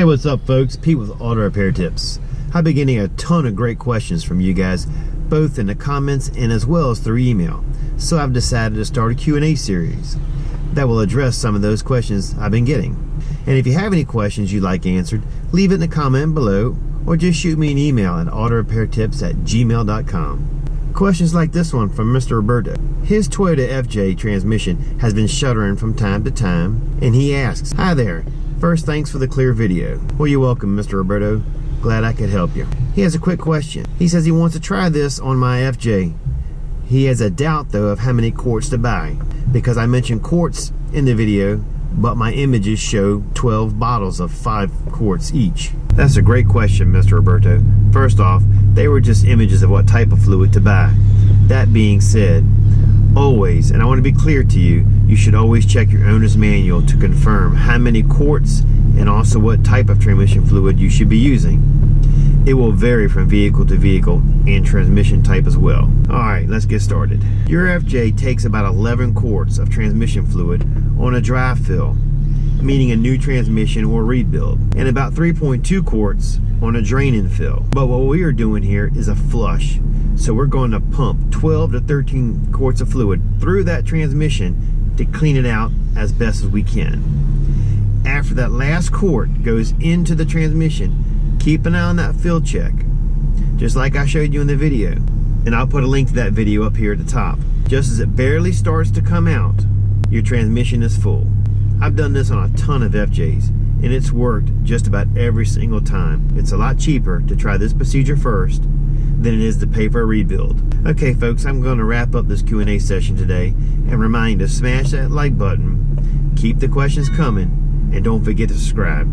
Hey, what's up folks? Pete with Auto Repair Tips. I've been getting a ton of great questions from you guys, both in the comments and as well as through email. So I've decided to start a Q&A series that will address some of those questions I've been getting. And if you have any questions you'd like answered, leave it in the comment below or just shoot me an email at autorepairtips@gmail.com. Questions like this one from Mr. Roberto. His Toyota FJ transmission has been shuddering from time to time, and he asks, "Hi there. First, thanks for the clear video." Well, you're welcome, Mr. Roberto. Glad I could help you. He has a quick question. He says he wants to try this on my FJ. He has a doubt, though, of how many quarts to buy, because I mentioned quarts in the video, but my images show 12 bottles of 5 quarts each. That's a great question, Mr. Roberto. First off, they were just images of what type of fluid to buy. That being said, always, and I want to be clear to you, you should always check your owner's manual to confirm how many quarts and also what type of transmission fluid you should be using. It will vary from vehicle to vehicle and transmission type as well. Alright, let's get started. Your FJ takes about 11 quarts of transmission fluid on a dry fill, meaning a new transmission or rebuild, and about 3.2 quarts on a drain-in fill. But what we are doing here is a flush. So we're going to pump 12 to 13 quarts of fluid through that transmission to clean it out as best as we can. After that last quart goes into the transmission, keep an eye on that fill check, just like I showed you in the video. And I'll put a link to that video up here at the top. Just as it barely starts to come out, your transmission is full. I've done this on a ton of FJs, and it's worked just about every single time. It's a lot cheaper to try this procedure first than it is to pay for a rebuild. Okay folks, I'm going to wrap up this Q&A session today and remind you to smash that like button, keep the questions coming, and don't forget to subscribe.